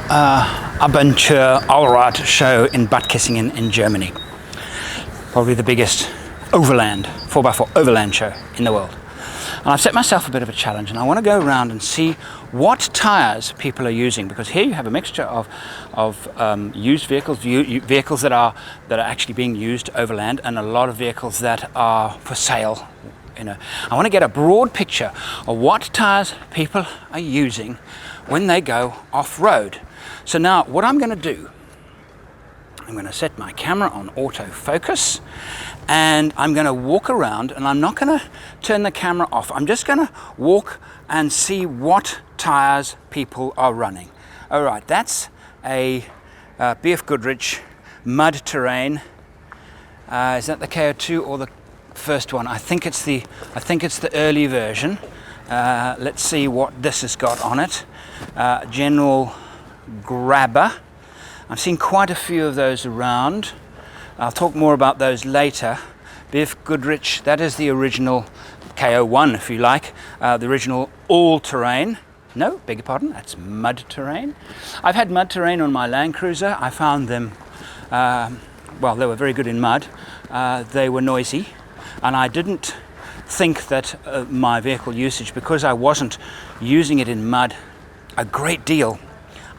Abenteuer Allrad show in Bad Kissingen in Germany. Probably the biggest Overland, 4x4 Overland show in the world. And I've set myself a bit of a challenge, and I want to go around and see what tires people are using, because here you have a mixture of used vehicles, vehicles that are actually being used overland, and a lot of vehicles that are for sale. I want to get a broad picture of what tires people are using when they go off-road. So now what I'm going to do, I'm going to set my camera on autofocus, and I'm going to walk around, and I'm not going to turn the camera off. I'm just going to walk and see what tires people are running. All right, that's a BF Goodrich Mud Terrain. Is that the KO2 or the first one? I think it's the early version. Let's see what this has got on it. General Grabber. I've seen quite a few of those around. I'll talk more about those later. BF Goodrich, that is the original KO1, if you like, the original all-terrain. No, beg your pardon, that's Mud Terrain. I've had Mud Terrain on my Land Cruiser. I found them, well, they were very good in mud. They were noisy, and I didn't think that my vehicle usage, because I wasn't using it in mud a great deal,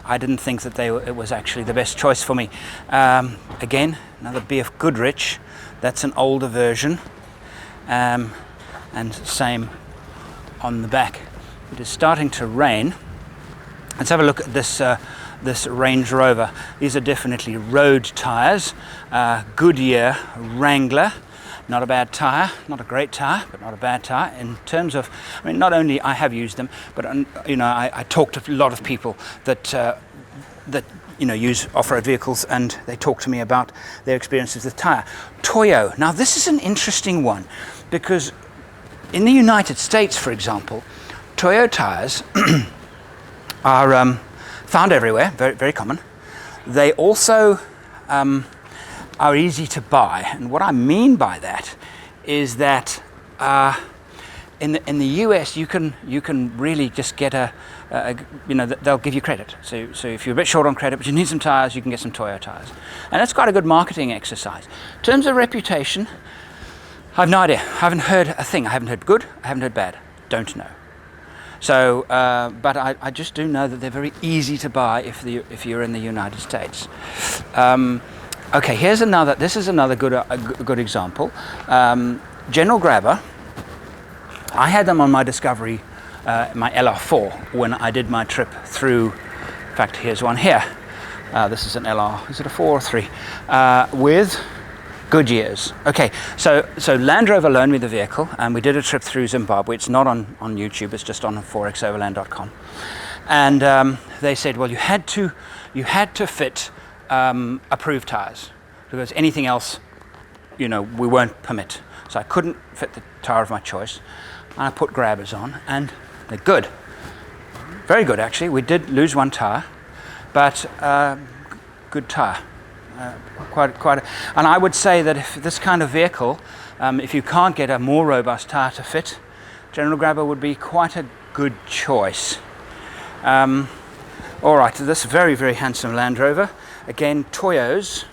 I didn't think that it was actually the best choice for me. Again, another BF Goodrich, that's an older version, and same on the back. It is starting to rain. Let's have a look at this Range Rover. These are definitely road tires. Goodyear Wrangler. Not a bad tire, not a great tire, but not a bad tire. In terms of, I mean, not only I have used them, but I talked to a lot of people that use off-road vehicles, and they talk to me about their experiences with tire. Toyo. Now this is an interesting one, because in the United States, for example, Toyo tires are found everywhere, very, very common. They also are easy to buy, and what I mean by that is that in the US you can really just get they'll give you credit. So if you're a bit short on credit but you need some tires, you can get some Toyo tires, and that's quite a good marketing exercise. In terms of reputation, I've no idea. I haven't heard a thing. I haven't heard good. I haven't heard bad. Don't know. So, but I just do know that they're very easy to buy if you're in the United States. Okay, here's another. This is another good example. General Grabber. I had them on my Discovery, my LR4, when I did my trip through. In fact, here's one here. This is an LR. Is it a 4 or 3? With Goodyears. Okay, so Land Rover loaned me the vehicle, and we did a trip through Zimbabwe. It's not on YouTube. It's just on 4xoverland.com. And they said, well, you had to fit approved tires, because anything else, we won't permit. So I couldn't fit the tire of my choice, and I put Grabbers on, and they're good, very good actually. We did lose one tire, but good tire, quite. And I would say that if this kind of vehicle, if you can't get a more robust tire to fit, General Grabber would be quite a good choice. All right, this very, very handsome Land Rover. Again, Toyos.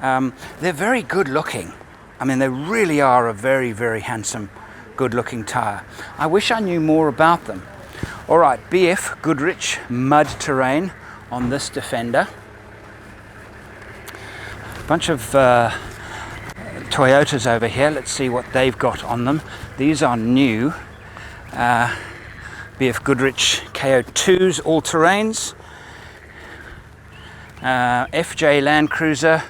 They're very good looking. I mean, they really are a very, very handsome, good looking tire. I wish I knew more about them. All right, BF Goodrich Mud Terrain on this Defender. A bunch of Toyotas over here. Let's see what they've got on them. These are new. BF Goodrich KO2s, all-terrains. FJ Land Cruiser,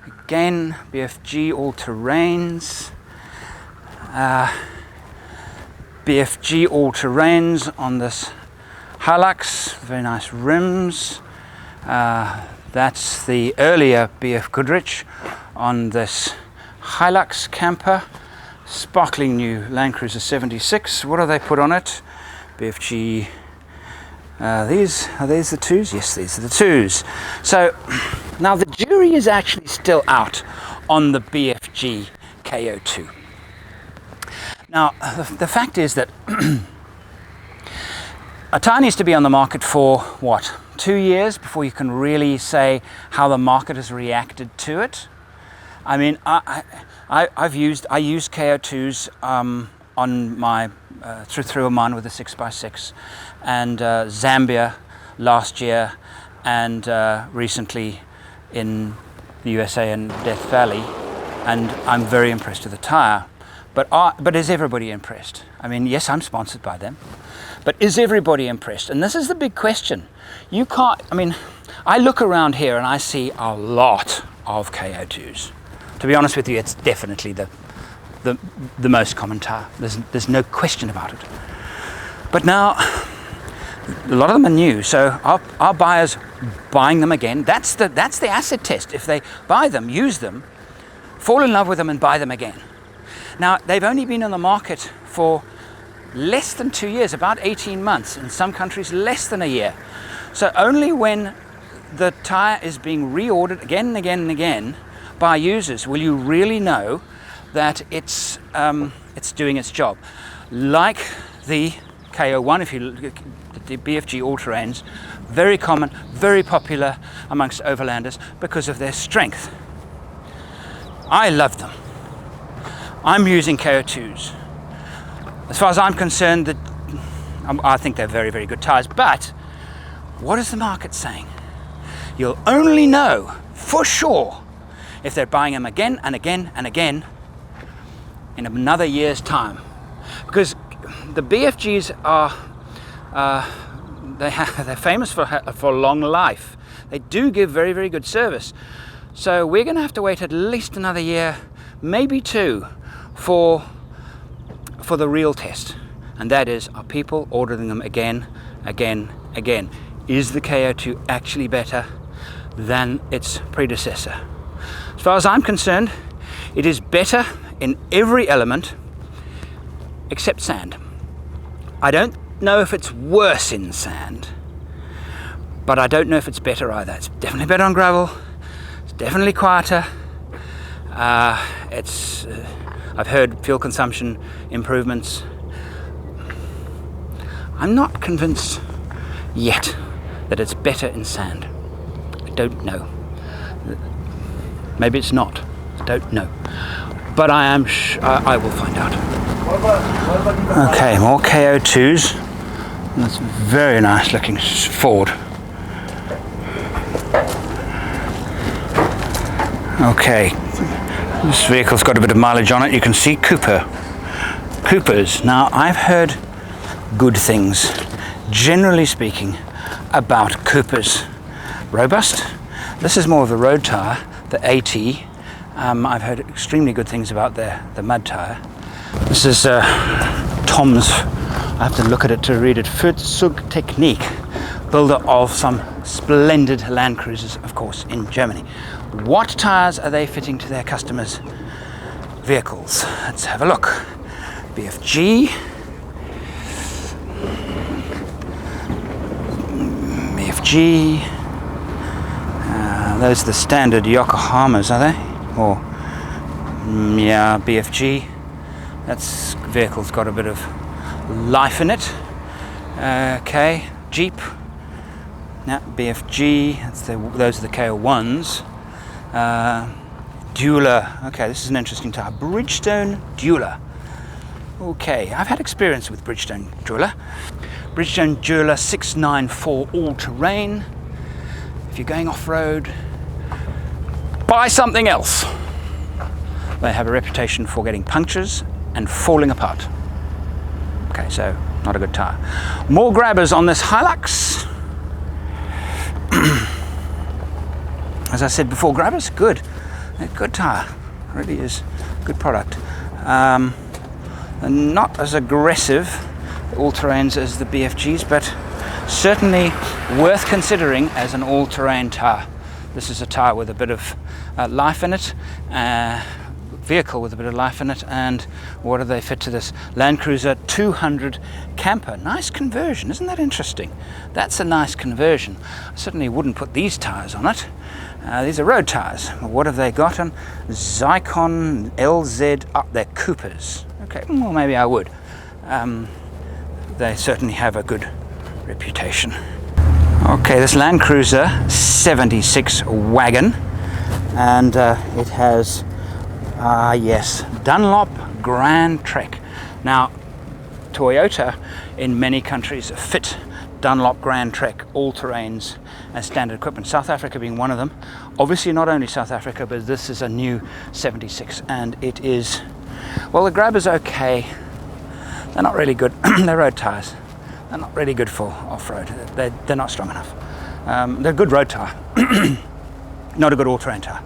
again BFG all-terrains. BFG all-terrains on this Hilux, very nice rims. That's the earlier BF Goodrich on this Hilux camper. Sparkling new Land Cruiser 76. What do they put on it? BFG. Are these the twos? Yes, these are the twos. So now the jury is actually still out on the BFG KO2. Now the fact is that a tire needs to be on the market for what? 2 years before you can really say how the market has reacted to it. I mean, I used KO2s on my through Oman with a 6x6, and Zambia last year, and recently in the USA and Death Valley, and I'm very impressed with the tire. But is everybody impressed? I mean, yes, I'm sponsored by them, but is everybody impressed? And this is the big question. You can't, I mean, I look around here and I see a lot of KO2s. To be honest with you, it's definitely the most common tire. There's no question about it. But now, a lot of them are new, so our buyers buying them again, that's the acid test. If they buy them, use them, fall in love with them and buy them again. Now, they've only been on the market for less than 2 years, about 18 months, in some countries less than a year. So only when the tire is being reordered again and again and again by users will you really know that it's doing its job. Like the KO1, if you look at the BFG All-Terrains, very common, very popular amongst overlanders because of their strength. I love them. I'm using KO2s. As far as I'm concerned, I think they're very, very good tires, but what is the market saying? You'll only know for sure if they're buying them again and again and again in another year's time. Because the BFGs are, they're famous for long life. They do give very, very good service. So we're going to have to wait at least another year, maybe 2, for the real test. And that is, are people ordering them again, again, again? Is the KO2 actually better than its predecessor? As far as I'm concerned, it is better in every element except sand. I don't know if it's worse in sand, but I don't know if it's better either. It's definitely better on gravel. It's definitely quieter. I've heard fuel consumption improvements. I'm not convinced yet that it's better in sand. I don't know. Maybe it's not. I don't know. But I am I will find out. Okay, more KO2s. That's very nice looking Ford. Okay, this vehicle's got a bit of mileage on it. You can see Coopers. Now, I've heard good things, generally speaking, about Coopers. Robust. This is more of a road tire, the AT. I've heard extremely good things about the mud tire. This is Tom's, I have to look at it to read it, Technique, builder of some splendid Land Cruisers, of course, in Germany. What tires are they fitting to their customers' vehicles? Let's have a look. BFG. Those are the standard Yokohamas, are they? Or, yeah, BFG. That's vehicle's got a bit of life in it. Okay, Jeep. Yeah, BFG. Those are the KO1s. Dueler. Okay, this is an interesting tire. Bridgestone Dueler. Okay, I've had experience with Bridgestone Dueler. Bridgestone Dueler 694 all-terrain. If you're going off-road, buy something else. They have a reputation for getting punctures and falling apart. Okay, so not a good tire. More grabbers on this Hilux. As I said before, grabbers, good. A good tire, really is good product. And not as aggressive all-terrains as the BFGs, but certainly worth considering as an all-terrain tire. This is a tire with a bit of life in it, vehicle with a bit of life in it, and what do they fit to this? Land Cruiser 200 camper. Nice conversion, isn't that interesting? That's a nice conversion. I certainly wouldn't put these tires on it. These are road tires. What have they got on? Zycon LZ, they're Coopers. Okay, well maybe I would. They certainly have a good reputation. Okay, this Land Cruiser 76 wagon, and it has, yes, Dunlop Grand Trek. Now, Toyota in many countries fit Dunlop Grand Trek all-terrains as standard equipment, South Africa being one of them. Obviously not only South Africa, but this is a new 76, and it is, well, the grabber's okay. They're not really good. They're road tires. They're not really good for off-road. They're not strong enough. They're a good road tire, not a good all-terrain tire.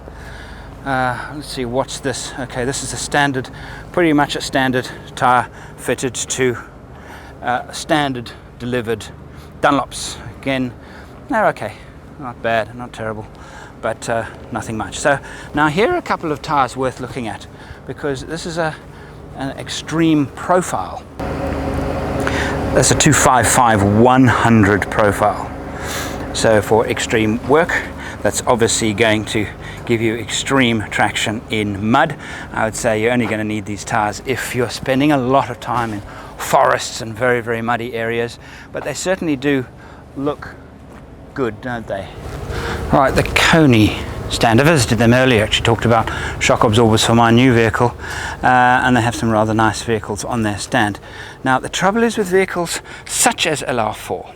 Let's see, what's this? Okay, this is a standard, pretty much a standard tire fitted to standard delivered Dunlops. Again, they're okay, not bad, not terrible, but nothing much. So now here are a couple of tires worth looking at, because this is an extreme profile. That's a 255-100 profile. So for extreme work, that's obviously going to give you extreme traction in mud. I would say you're only going to need these tires if you're spending a lot of time in forests and very, very muddy areas, but they certainly do look good, don't they? Right, the Coney stand. I visited them earlier, actually talked about shock absorbers for my new vehicle, and they have some rather nice vehicles on their stand. Now, the trouble is with vehicles such as LR4,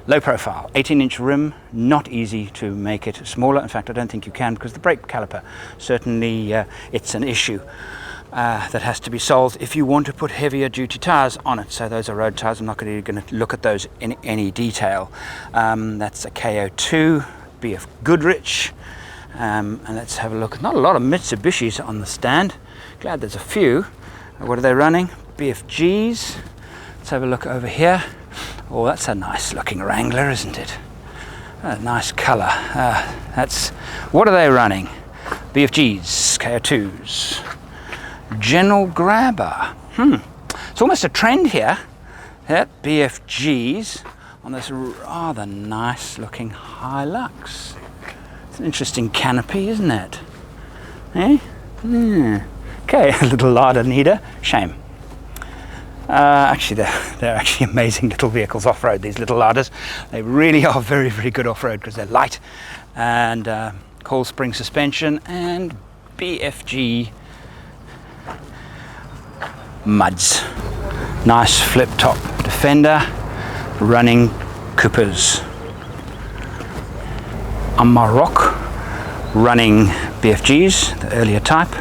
low profile, 18-inch rim, not easy to make it smaller. In fact, I don't think you can, because the brake caliper, certainly it's an issue that has to be solved if you want to put heavier duty tires on it. So those are road tires. I'm not going to look at those in any detail. That's a KO2, BF Goodrich, and let's have a look. Not a lot of Mitsubishis on the stand. Glad there's a few. What are they running? BFGs. Let's have a look over here. Oh, that's a nice looking Wrangler, isn't it? A nice colour. What are they running? BFGs, KO2s. General Grabber. It's almost a trend here. BFGs on this rather nice looking Hilux. It's an interesting canopy, isn't it? Eh? Okay, a little Lada Nida. Shame. Actually, they're actually amazing little vehicles off-road, these little Ladas. They really are very, very good off-road because they're light and coil spring suspension and BFG muds. Nice flip-top Defender, running Coopers. Amarok, running BFGs, the earlier type.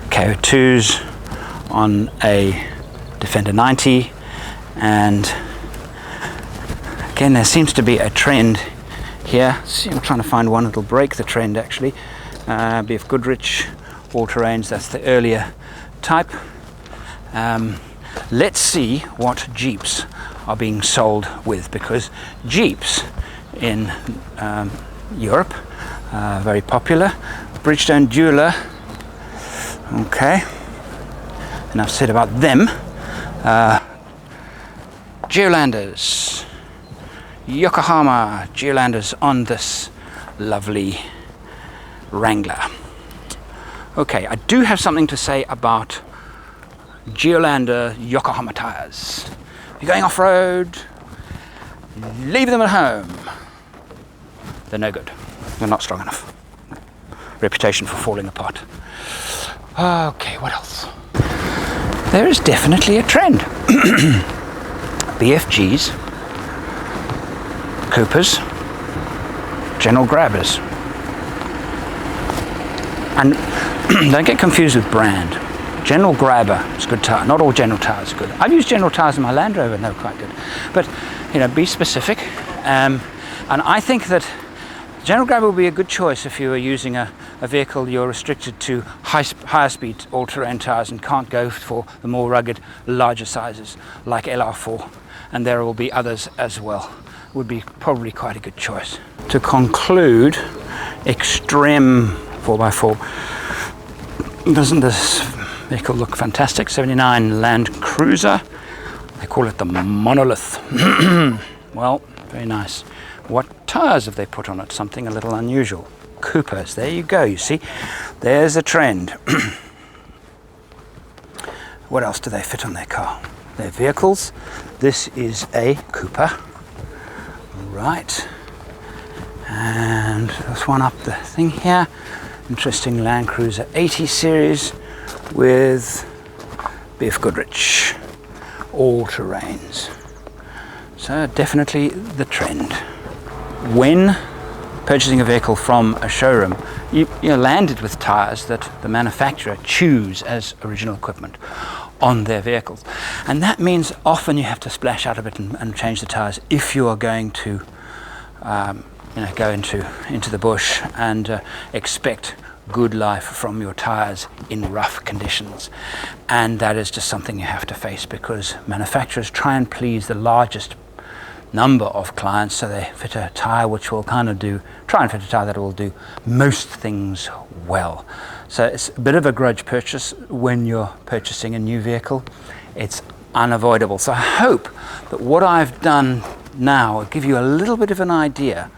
KO2s on a Defender 90, and again there seems to be a trend here. See, I'm trying to find one that'll break the trend actually. BF Goodrich all-terrains, that's the earlier type. Let's see what Jeeps are being sold with, because Jeeps in Europe are very popular. Bridgestone Jeweler, okay, enough said about them. Geolanders, Yokohama Geolanders on this lovely Wrangler. Okay, I do have something to say about Geolander Yokohama tires. If you're going off-road, leave them at home. They're no good. They're not strong enough. Reputation for falling apart. Okay, what else? There is definitely a trend. BFGs, Coopers, General Grabbers. And don't get confused with brand. General Grabber is a good tire. Not all General tires are good. I've used General tires in my Land Rover and they're quite good. But, you know, be specific. And I think that General Grabber would be a good choice if you were using a vehicle you're restricted to higher speed all-terrain tires and can't go for the more rugged, larger sizes like LR4. And there will be others as well. Would be probably quite a good choice. To conclude, Extreme 4x4. Doesn't this vehicle look fantastic? 79 Land Cruiser. They call it the Monolith. Well, very nice. What tires have they put on it? Something a little unusual. Coopers. There you go, you see. There's a trend. What else do they fit on their car? Their vehicles. This is a Cooper. right. And there's one up the thing here. Interesting Land Cruiser 80 series with BF Goodrich all terrains. So definitely the trend. When purchasing a vehicle from a showroom, you're landed with tires that the manufacturer choose as original equipment on their vehicles, and that means often you have to splash out a bit and change the tires if you are going to go into the bush and expect good life from your tires in rough conditions. And that is just something you have to face, because manufacturers try and please the largest number of clients, so they fit a tire which will try and fit a tire that will do most things well. So it's a bit of a grudge purchase when you're purchasing a new vehicle. It's unavoidable. So I hope that what I've done now will give you a little bit of an idea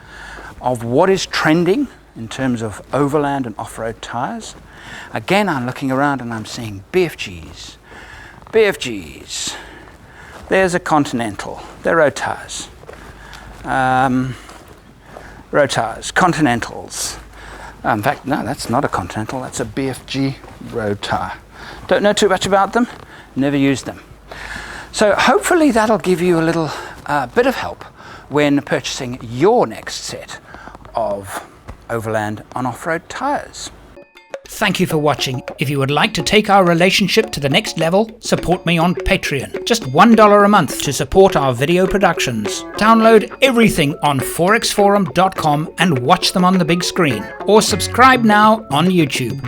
of what is trending in terms of overland and off-road tires. Again, I'm looking around and I'm seeing BFGs. There's a Continental. They're road tires. Continentals. In fact, no, that's not a Continental. That's a BFG road tire. Don't know too much about them. Never used them. So hopefully that'll give you a little bit of help when purchasing your next set of overland and off-road tires. Thank you for watching. If you would like to take our relationship to the next level, support me on Patreon. Just $1 a month to support our video productions. Download everything on forexforum.com and watch them on the big screen. Or subscribe now on YouTube.